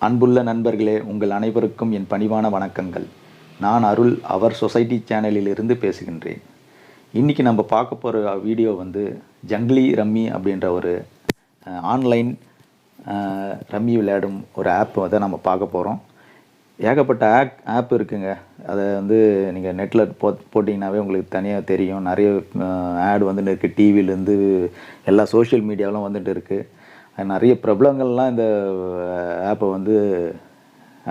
அன்புள்ள நண்பர்களே, உங்கள் அனைவருக்கும் என் பணிவான வணக்கங்கள். நான் அருள், அவர் சொசைட்டி சேனலிலிருந்து பேசுகின்றேன். இன்றைக்கி நம்ம பார்க்க போகிற வீடியோ வந்து ஜங்லி ரம்மி அப்படின்ற ஒரு ஆன்லைன் ரம்மி விளையாடும் ஒரு ஆப் வந்து நம்ம பார்க்க போகிறோம். ஏகப்பட்ட ஆப் இருக்குங்க. அதை வந்து நீங்கள் நெட்டில் போட்டிங்கனாவே உங்களுக்கு தனியாக தெரியும். நிறைய ஆட் வந்துட்டு இருக்குது. டிவிலேருந்து எல்லா சோஷியல் மீடியாவிலும் வந்துட்டு இருக்குது. நிறைய பிரபலங்கள்லாம் இந்த ஆப்பை வந்து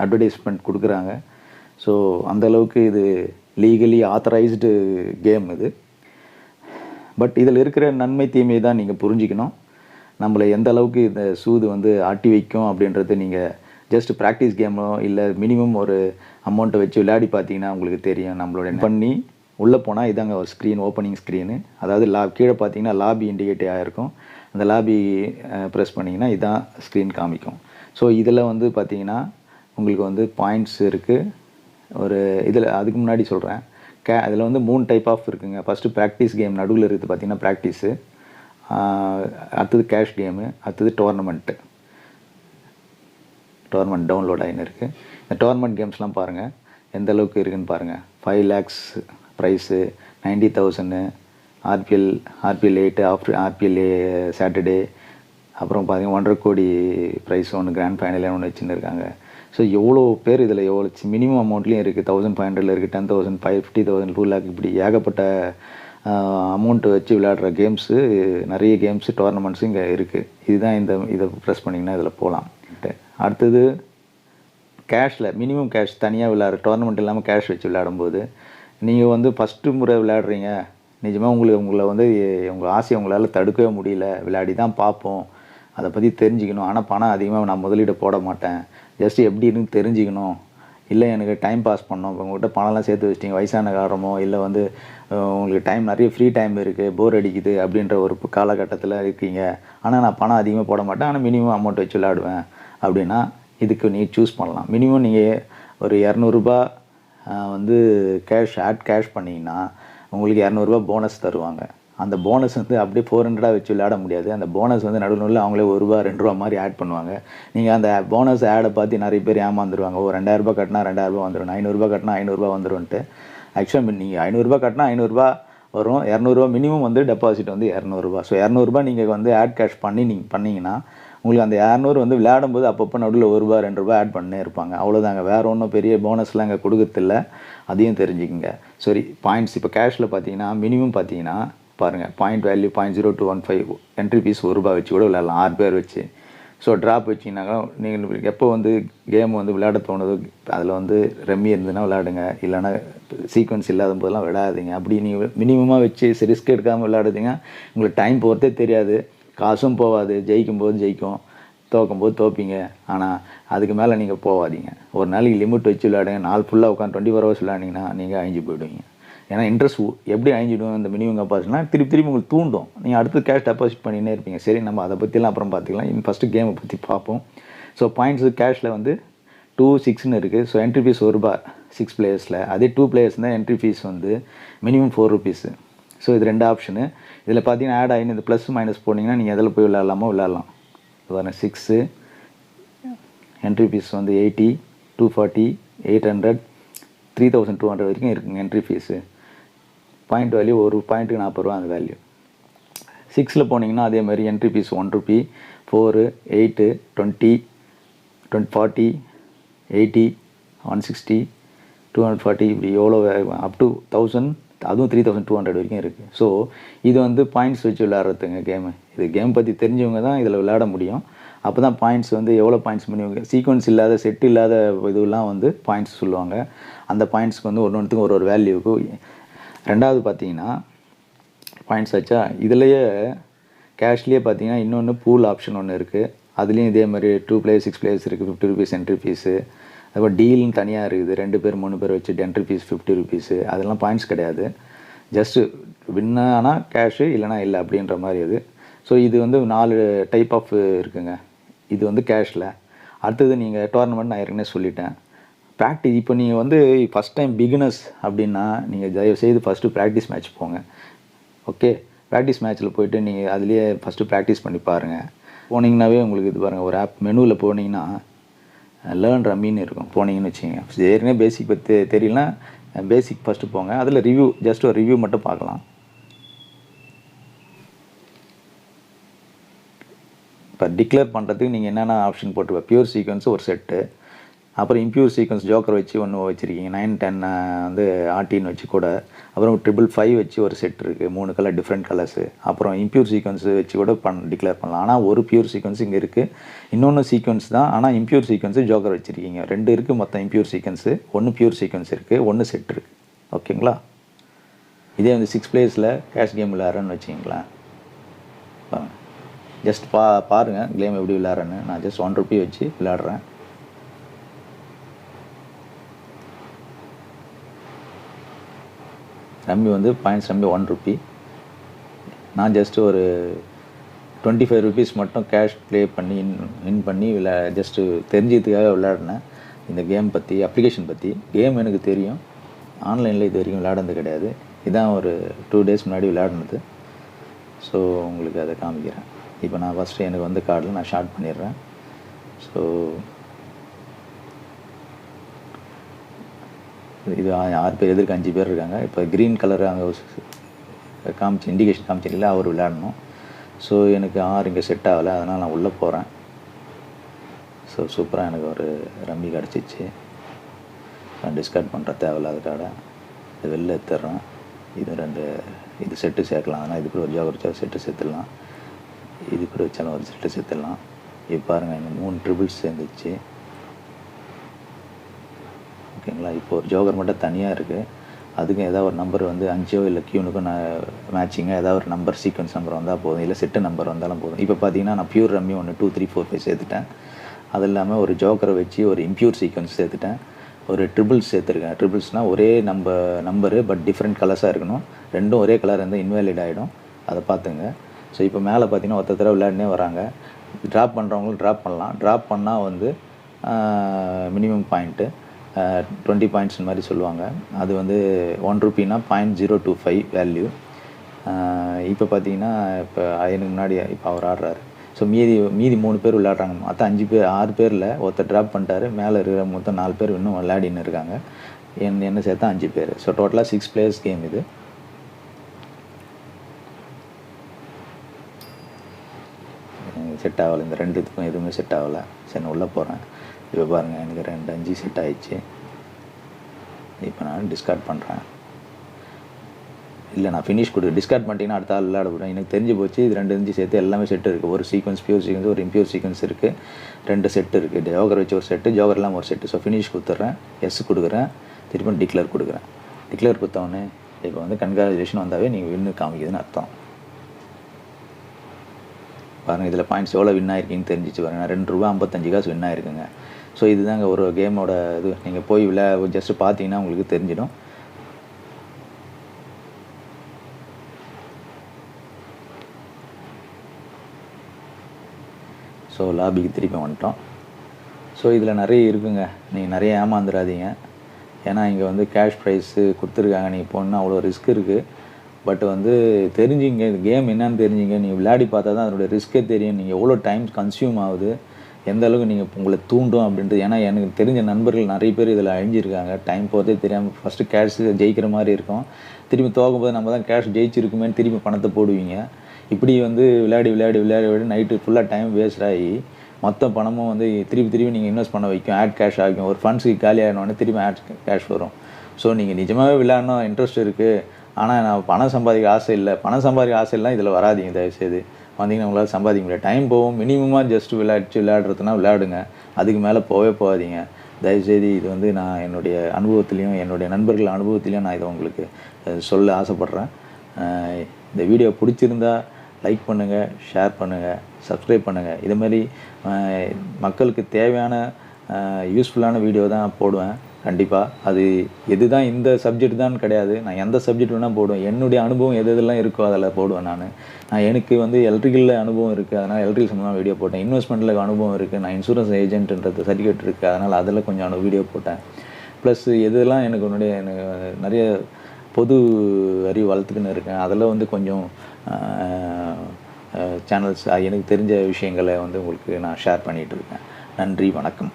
அட்வர்டைஸ்மெண்ட் கொடுக்குறாங்க. ஸோ அந்தளவுக்கு இது லீகலி ஆத்தரைஸ்டு கேம் இது. பட் இதில் இருக்கிற நன்மை தீமை தான் நீங்கள் புரிஞ்சிக்கணும். நம்மளை எந்த அளவுக்கு இந்த சூது வந்து ஆட்டி வைக்கும் அப்படின்றது நீங்கள் ஜஸ்ட் ப்ராக்டிஸ் கேமோ இல்லை மினிமம் ஒரு அமௌண்ட்டை வச்சு விளையாடி பார்த்தீங்கன்னா உங்களுக்கு தெரியும். நம்மளோட பண்ணி உள்ளே போனால் இதாங்க ஒரு ஸ்க்ரீன், ஓப்பனிங் ஸ்க்ரீனு. அதாவது கீழே பார்த்தீங்கன்னா லாபி இண்டிகேட் ஆகிருக்கும். அந்த லாபி ப்ரெஸ் பண்ணிங்கன்னா இதான் ஸ்க்ரீன் காமிக்கும். ஸோ இதில் வந்து பார்த்தீங்கன்னா உங்களுக்கு வந்து பாயிண்ட்ஸ் இருக்குது. ஒரு இதில் அதுக்கு முன்னாடி சொல்கிறேன், அதில் வந்து 3 டைப் ஆஃப் இருக்குங்க. ஃபஸ்ட்டு ப்ராக்டிஸ் கேம் நடுவில் இருக்குது பார்த்தீங்கன்னா ப்ராக்டிஸு, அடுத்தது கேஷ் கேமு, அடுத்தது டோர்னமெண்ட் டவுன்லோட் ஆகின்னு இருக்குது. இந்த டோர்னமெண்ட் கேம்ஸ்லாம் பாருங்கள் எந்த அளவுக்கு இருக்குதுன்னு பாருங்கள். 5 lakhs price, 90,000 RPL 8 RPL Saturday, அப்புறம் பார்த்தீங்கன்னா 1.5 கோடி ப்ரைஸ் ஒன்று கிராண்ட் ஃபைனலே ஒன்று வச்சுன்னு இருக்காங்க. ஸோ எவ்வளோ பேர் இதில் எவ்வளோ மினிமம் அமௌண்ட்லேயும் இருக்குது. 1500 இருக்குது, 10,000, 50,000, 2 lakh, இப்படி ஏகப்பட்ட அமௌண்ட்டு வச்சு விளையாடுற கேம்ஸு, நிறைய கேம்ஸு டோர்னமெண்ட்ஸு இங்கே இருக்குது. இதுதான் இதை ப்ரெஸ் பண்ணிங்கன்னா இதில் போகலாம். அடுத்தது கேஷில் மினிமம் கேஷ் தனியாக விளையாடுற டோர்னமெண்ட் இல்லாமல் கேஷ் வச்சு விளையாடும்போது நீங்கள் வந்து ஃபஸ்ட்டு முறை விளையாடுறீங்க. நிஜமாக உங்களை வந்து உங்கள் ஆசையை உங்களால் தடுக்கவே முடியல. விளையாடி தான் பார்ப்போம், அதை பற்றி தெரிஞ்சுக்கணும். ஆனால் பணம் அதிகமாக நான் முதலீடு போட மாட்டேன், ஜஸ்ட்டு எப்படின்னு தெரிஞ்சுக்கணும். இல்லை எனக்கு டைம் பாஸ் பண்ணணும். இப்போ உங்கள்கிட்ட பணம்லாம் சேர்த்து வச்சிட்டிங்க, வயசான காலமோ இல்லை வந்து உங்களுக்கு டைம் நிறைய ஃப்ரீ டைம் இருக்குது, போர் அடிக்குது அப்படின்ற ஒரு காலகட்டத்தில் இருக்கீங்க. ஆனால் நான் பணம் அதிகமாக போட மாட்டேன், ஆனால் மினிமம் அமௌண்ட் வச்சு விளையாடுவேன் அப்படின்னா இதுக்கு நீங்கள் சூஸ் பண்ணலாம். மினிமம் நீங்கள் ஒரு 200 வந்து கேஷ் பண்ணிங்கன்னா உங்களுக்கு 200 போனஸ் தருவாங்க. அந்த போனஸ் வந்து அப்படியே 400 வச்சு விளையாட முடியாது. அந்த போனஸ் வந்து நடுவில் அவங்களே ₹1, ₹2 மாதிரி ஆட் பண்ணுவாங்க. நீங்கள் அந்த போனஸ் ஆடை பார்த்து நிறைய பேர் ஏமாந்துருவாங்க. ஒரு ₹2000 கட்டினா ₹2000 வந்துடும், ₹500 கட்டினா ₹500 வந்துடும்ன்ட்டு. ஆக்சுவலாக நீங்கள் ₹500 கட்டினா ₹500 வரும், ₹200 மினிமம் வந்து டெபாசிட் வந்து ₹200. ஸோ ₹200 நீங்கள் வந்து ஆட் கேஷ் நீங்கள் பண்ணிங்கன்னா உங்களுக்கு அந்த 200 வந்து விளையாடும்போது அப்பப்போ நடுவில் ₹1, ₹2 ஆட் பண்ணே இருப்பாங்க. அவ்வளோதாங்க. வேறு ஒன்றும் பெரிய போனஸ்லாம் இங்கே கொடுக்கறதில்ல. அதையும் தெரிஞ்சுக்கங்க. சரி, பாயிண்ட்ஸ் இப்போ கேஷில் பார்த்தீங்கன்னா மினிமம் பார்த்தீங்கன்னா பாருங்கள், பாயிண்ட் வேல்யூ 0.0215, என்ட்ரி ஃபீஸ் ₹1 வச்சு கூட விளையாடலாம், 6 பேர் வச்சு. ஸோ ட்ராப் வச்சிங்கனாக்கா நீங்கள் எப்போ வந்து கேம் வந்து விளையாட தோணுது அதில் வந்து ரம்மி இருந்ததுன்னா விளையாடுங்க. இல்லைனா சீக்வன்ஸ் இல்லாத போதெல்லாம் விளையாடுங்க. அப்படி நீங்கள் மினிமமாக வச்சு ரிஸ்க் எடுக்காமல் விளையாடுறீங்க, உங்களுக்கு டைம் போகிறதே தெரியாது, காசும் போகாது. ஜெயிக்கும்போது ஜெயிக்கும், தோக்கும்போது தோப்பீங்க. ஆனால் அதுக்கு மேலே நீங்கள் போகாதீங்க. ஒரு நாளைக்கு லிமிட் வச்சு விளையாடுங்க. நாள் ஃபுல்லாக உட்காந்து 24 hours விளையாடிங்கன்னா நீங்கள் அழிஞ்சு போயிடுவீங்க. ஏன்னா இன்ட்ரெஸ்ட் எப்படி அழிஞ்சிடும் இந்த மினிமம் கெப்பாசிட்டினா திருப்பி உங்களுக்கு தூண்டும். நீங்கள் அடுத்து கேஷ் டெபாசிட் பண்ணினே இருப்பீங்க. சரி, நம்ம அதை பற்றிலாம் அப்புறம் பார்த்துக்கலாம். ஃபஸ்ட்டு கேமை பற்றி பார்ப்போம். ஸோ பாயிண்ட்ஸு கேஷில் வந்து 2, 6ன்னு இருக்குது. So entry fees ₹1 6 பிளேயர்ஸில். அதே 2 players தான் என்ட்ரி ஃபீஸ் வந்து மினிமம் ₹4. ஸோ இது 2 ஆப்ஷனு. இதில் பார்த்தீங்கன்னா ஆட் ஆகின்னு இந்த ப்ளஸ் மைனஸ் போனீங்கன்னா நீங்கள் எதில் போய் விளையாடலாமோ விளையாடலாம். இது 6 என்ட்ரி ஃபீஸ் வந்து 80, 240, 800, 3200 வரைக்கும் இருக்குங்க என்ட்ரி ஃபீஸு. பாயிண்ட் வேல்யூ ஒரு பாயிண்ட்டுக்கு ₹40 அந்த வேல்யூ. 6ல் போனீங்கன்னா அதே மாதிரி என்ட்ரி ஃபீஸ் ₹1, 4, 8, 20, 40, 80, 160, 240, இப்படி எவ்வளோ அப் டு 1000, அதுவும் 3200 வரைக்கும் இருக்குது. ஸோ இது வந்து பாயிண்ட்ஸ் வச்சு விளையாடுறதுங்க கேமு. இது கேம் பற்றி தெரிஞ்சவங்க தான் இதில் விளையாட முடியும். அப்போ தான் பாயிண்ட்ஸ் வந்து எவ்வளோ பாயிண்ட்ஸ் பண்ணுவீங்க, சீக்வன்ஸ் இல்லாத செட் இல்லாத இதுலாம் வந்து பாயிண்ட்ஸ் சொல்லுவாங்க. அந்த பாயிண்ட்ஸ்க்கு வந்து ஒன்றுத்துக்கும் ஒரு வேல்யூக்கு. ரெண்டாவது பார்த்தீங்கன்னா பாயிண்ட்ஸ் வச்சா இதுலேயே கேஷ்லேயே பார்த்தீங்கன்னா இன்னொன்று பூல் ஆப்ஷன் ஒன்று இருக்குது. அதுலேயும் இதே மாதிரி 2 players 6 players இருக்குது, ₹50 என்ட்ரி ஃபீஸு. அதுபோல் டீல்னு தனியாக இருக்குது, 2 பேர் 3 பேர் வச்சு என்ட்ரி ஃபீஸ் ₹50. அதெல்லாம் பாயிண்ட்ஸ் கிடையாது, ஜஸ்ட்டு வின்னானா கேஷு, இல்லைனா இல்லை அப்படின்ற மாதிரி அது. ஸோ இது வந்து 4 டைப் ஆஃப் இருக்குங்க. இது வந்து கேஷில். அடுத்தது நீங்கள் டோர்னமெண்ட் நான் ஏற்கனவே சொல்லிட்டேன். ப்ராக்டிஸ் இப்போ நீங்கள் வந்து ஃபஸ்ட் டைம் பிகினர்ஸ் அப்படின்னா நீங்கள் தயவுசெய்து ஃபஸ்ட்டு ப்ராக்டிஸ் மேட்ச் போங்க. ஓகே, ப்ராக்டிஸ் மேட்ச்சில் போய்ட்டு நீங்கள் அதுலேயே ஃபஸ்ட்டு ப்ராக்டிஸ் பண்ணி பாருங்கள். போனீங்கன்னாவே உங்களுக்கு இது பாருங்கள், ஒரு ஆப் மெனுவில் போனீங்கன்னா லேர்ன் ரம்மின்னு இருக்கும். போனீங்கன்னு வச்சுக்கோங்க, ஏற்கனவே பேசிக் பற்றி தெரியலனா பேசிக் ஃபஸ்ட்டு போங்க. அதில் ரிவ்யூ, ஜஸ்ட் ஒரு ரிவ்யூ மட்டும் பார்க்கலாம். இப்போ டிக்ளேர் பண்ணுறதுக்கு நீங்கள் என்னென்ன ஆப்ஷன் போட்டுருப்பேன். பியூர் சீக்வன்ஸ் ஒரு செட்டு, அப்புறம் இம்ப்யூர் சீக்வன்ஸ் ஜோக்கர் வச்சு ஒன்று வச்சுருக்கீங்க, 9, 10 வந்து ஆர்டின்னு வச்சு கூட, அப்புறம் 555 வச்சு ஒரு செட் இருக்குது, 3 கலர் டிஃப்ரெண்ட் கலர்ஸு. அப்புறம் இம்ப்யூர் சீக்வன்ஸ் வச்சு கூட டிக்ளேர் பண்ணலாம். ஆனால் ஒரு பியூர் சீக்வன்ஸ் இங்கே இருக்குது, இன்னொன்று சீக்வன்ஸ் தான், ஆனால் இம்ப்யூர் சீக்வன்ஸு ஜோக்கர் வச்சுருக்கீங்க. 2 இருக்குது மொத்தம் இம்ப்யூர் சீக்வன்ஸு, 1 பியூர் சீக்வன்ஸ் இருக்குது, 1 செட் இருக்குது. ஓகேங்களா? இதே வந்து 6 பிளேஸில் கேஷ் கேம் விளையாடுறேன்னு வச்சிங்களேன். ஜஸ்ட் பாருங்கள் கேம் எப்படி விளையாடுறேன்னு. நான் ஜஸ்ட் 1 ரூபி வச்சு விளையாடுறேன். ரம்மி வந்து பாயிண்ட்ஸ் ரம்மி 1 ரூபி. நான் ஜஸ்ட்டு ஒரு 25 ருபீஸ் மட்டும் கேஷ் ப்ளே பண்ணி வின் பண்ணி ஜஸ்ட்டு தெரிஞ்சதுக்காக விளையாடினேன். இந்த கேம் பற்றி, அப்ளிகேஷன் பற்றி. கேம் எனக்கு தெரியும், ஆன்லைனில் இது வரைக்கும் விளையாடுனது கிடையாது. இதான் ஒரு 2 டேஸ் முன்னாடி விளையாடினது. ஸோ உங்களுக்கு அதை காமிக்கிறேன். இப்போ நான் ஃபஸ்ட்டு எனக்கு வந்து கார்டில் நான் ஷார்ட் பண்ணிடுறேன். ஸோ இது 6 பேர், எதிர்க்கு 5 பேர் இருக்காங்க. இப்போ க்ரீன் கலர் அங்கே காமிச்சு இண்டிகேஷன் காமிச்சிடல, அவர் விளையாடணும். ஸோ எனக்கு 6 இங்கே செட் ஆகலை, அதனால் நான் உள்ளே போகிறேன். ஸோ சூப்பராக எனக்கு ஒரு ரம்மி கிடச்சிச்சு. நான் டிஸ்கார்ட் பண்ணுற தேவையில்லாத கார்டை இது வெளில எடுத்துடுறேன். இது 2 இது செட்டு சேர்க்கலாம். ஆனால் இது கூட ஒரு ஜோக்கர் செட்டு சேர்த்துடலாம், இது கூட வச்சாலும் ஒரு செட்டு சேர்த்துடலாம். இப்போ பாருங்கள், இந்த 3 ட்ரிபிள்ஸ் சேர்ந்துச்சு. ஓகேங்களா? இப்போ ஒரு ஜோக்கர் மட்டும் தனியாக இருக்குது. அதுக்கும் ஏதாவது ஒரு நம்பர் வந்து 5ஓ இல்லை கியூனுக்கும் நான் மேட்சிங்காக ஏதாவது ஒரு நம்பர் சீக்வன்ஸ் நம்பர் வந்தால் போதும், இல்லை செட்டு நம்பர் வந்தாலும் போதும். இப்போ பார்த்தீங்கன்னா நான் பியூர் ரம்மி 1, 2, 3, 4, 5 சேர்த்துட்டேன். அது இல்லாமல் ஒரு ஜோக்கரை வச்சு ஒரு இம்ப்யூர் சீக்வன்ஸ் சேர்த்துட்டேன். ஒரு ட்ரிபிள்ஸ் சேர்த்துருக்கேன். ட்ரிபிள்ஸ்னால் ஒரே நம்பரு பட் டிஃப்ரெண்ட் கலர்ஸாக இருக்கணும். 2ம் ஒரே கலர் இருந்தால் இன்வேலிட் ஆகிடும், அதை பார்த்துங்க. ஸோ இப்போ மேலே பார்த்தீங்கன்னா ஒருத்தர விளையாடினே வராங்க. ட்ராப் பண்ணுறவங்களும் ட்ராப் பண்ணலாம். ட்ராப் பண்ணால் வந்து மினிமம் பாயிண்ட்டு 20 பாயிண்ட்ஸ் மாதிரி சொல்லுவாங்க. அது வந்து 1 ரூபின்னா 0.025 வேல்யூ. இப்போ பார்த்தீங்கன்னா இப்போ எனக்கு முன்னாடி இப்போ அவர் ஆடுறாரு. ஸோ மீதி 3 பேர் விளையாடுறாங்க. மற்ற 5 பேர் 6 பேரில் ஒருத்தர் ட்ராப் பண்ணிட்டாரு. மேலே இருக்கிற மொத்தம் 4 பேர் இன்னும் விளையாடின்னு இருக்காங்க. என்ன சேர்த்தா 5 பேர். ஸோ டோட்டலாக 6 பிளேயர்ஸ் கேம் இது. செட் ஆகலை, இந்த 2த்துக்கும் எதுவுமே செட் ஆகலை. சரி, நான் உள்ளே போகிறேன். இப்போ பாருங்கள், எனக்கு 2 5 செட் ஆகிடுச்சு. இப்போ நான் டிஸ்கார்ட் பண்ணுறேன். இல்லை, நான் ஃபினிஷ் டிஸ்கார்ட் பண்ணிட்டீங்கன்னா அடுத்த ஆள் விளையாட போகிறேன். எனக்கு தெரிஞ்சு போச்சு. இது 2 5 சேர்த்து எல்லாமே செட்டு இருக்குது. ஒரு சீக்வன்ஸ் பியூர் சீக்வன்ஸ், ஒரு இம்ப்யூர் சீக்வன்ஸ் இருக்குது. 2 செட்டு இருக்குது. ஜோக்கர் வச்சு ஒரு செட்டு, ஜோக்கர் இல்லாமல் ஒரு செட்டு. ஸோ ஃபினிஷ் கொடுத்துட்றேன், எஸ் கொடுக்குறேன், திரும்ப டிக்ளேர் கொடுக்குறேன். டிக்ளேர் கொடுத்தவொடனே இப்போ வந்து கன்கிராச்சுலேஷன் வந்தாவே நீங்கள் வின்னு காமிக்குதுன்னு அர்த்தம். பாருங்கள், இதில் பாயிண்ட்ஸ் எவ்வளோ வின் ஆகிருக்கீங்கன்னு தெரிஞ்சிச்சு பாருங்கள். 2 ரூபா 55 காசு வின் ஆகிருக்குங்க. ஸோ இதுதாங்க ஒரு கேமோட இது. நீங்கள் போய் ஜஸ்ட்டு பார்த்தீங்கன்னா உங்களுக்கு தெரிஞ்சிடும். ஸோ லாபிக்கு திருப்பி வந்துட்டோம். ஸோ இதில் நிறைய இருக்குங்க, நீங்கள் நிறைய ஏமாந்துடாதீங்க. ஏன்னா இங்கே வந்து கேஷ் ப்ரைஸு கொடுத்துருக்காங்க. நீங்கள் போனால் அவ்வளோ ரிஸ்க் இருக்குது. பட் வந்து தெரிஞ்சிங்க, இது கேம் என்னன்னு தெரிஞ்சிங்க. நீங்கள் விளையாடி பார்த்தா தான் அதனுடைய ரிஸ்க்கே தெரியும். நீங்கள் எவ்வளோ டைம் கன்சியூம் ஆகுது, எந்த அளவுக்கு நீங்கள் உங்களை தூண்டும் அப்படின்றது. ஏன்னா எனக்கு தெரிஞ்ச நண்பர்கள் நிறைய பேர் இதில் அழிஞ்சிருக்காங்க. டைம் போகிறதே தெரியாமல் ஃபஸ்ட்டு கேஷ் ஜெயிக்கிற மாதிரி இருக்கும். திரும்பி தோக்கும்போது நம்ம தான் கேஷ் ஜெயிச்சிருக்குமேன்னு திரும்பி பணத்தை போடுவீங்க. இப்படி வந்து விளையாடி நைட்டு ஃபுல்லாக டைம் வேஸ்ட் ஆகி மொத்த பணமும் வந்து திருப்பி நீங்கள் இன்வெஸ்ட் பண்ண வைக்கும். ஆட் கேஷ் ஆகும். ஒரு ஃபண்ட்ஸுக்கு காலி ஆகினோடனே திரும்பி ஆட் கேஷ் வரும். ஸோ நீங்கள் நிஜமாகவே விளையாடணும் இன்ட்ரெஸ்ட் இருக்குது, ஆனால் நான் பணம் சம்பாதிக்க ஆசை இல்லை, இல்லைனா இதில் வராதிங்க. தயவுசெய்து வந்தீங்கன்னா உங்களால் சம்பாதிக்க முடியாது. டைம் போகும். மினிமமாக ஜஸ்ட் விளையாடுறதுனா விளையாடுங்க, அதுக்கு மேலே போகாதீங்க தயவுசெய்து. இது வந்து நான் என்னுடைய அனுபவத்துலேயும் என்னுடைய நண்பர்கள் அனுபவத்துலேயும் நான் இதை உங்களுக்கு சொல்ல ஆசைப்பட்றேன். இந்த வீடியோ பிடிச்சிருந்தா லைக் பண்ணுங்கள், ஷேர் பண்ணுங்கள், சப்ஸ்கிரைப் பண்ணுங்கள். இதுமாதிரி மக்களுக்கு தேவையான யூஸ்ஃபுல்லான வீடியோ தான் போடுவேன் கண்டிப்பாக. அது எது தான் இந்த சப்ஜெக்ட் தான் கிடையாது, நான் எந்த சப்ஜெக்ட் வேணால் போடுவேன். என்னுடைய அனுபவம் எதெல்லாம் இருக்கோ அதில் போடுவேன். நான் எனக்கு வந்து எலக்ட்ரிக்கலில் அனுபவம் இருக்குது, அதனால் எலக்ட்ரிக்கல் சம்மந்தமாக வீடியோ போட்டேன். இன்வெஸ்ட்மெண்ட்டில் அனுபவம் இருக்குது, நான் இன்சூரன்ஸ் ஏஜென்ட்ன்றது சர்டிஃபிகேட் இருக்குது, அதனால் அதில் கொஞ்சம் வீடியோ போட்டேன். ப்ளஸ் எதெல்லாம் எனக்கு நிறைய பொது அறிவு வளர்த்துக்குன்னு இருக்கேன். அதில் வந்து கொஞ்சம் சேனல்ஸ் எனக்கு தெரிஞ்ச விஷயங்களை வந்து உங்களுக்கு நான் ஷேர் பண்ணிகிட்டு இருக்கேன். நன்றி, வணக்கம்.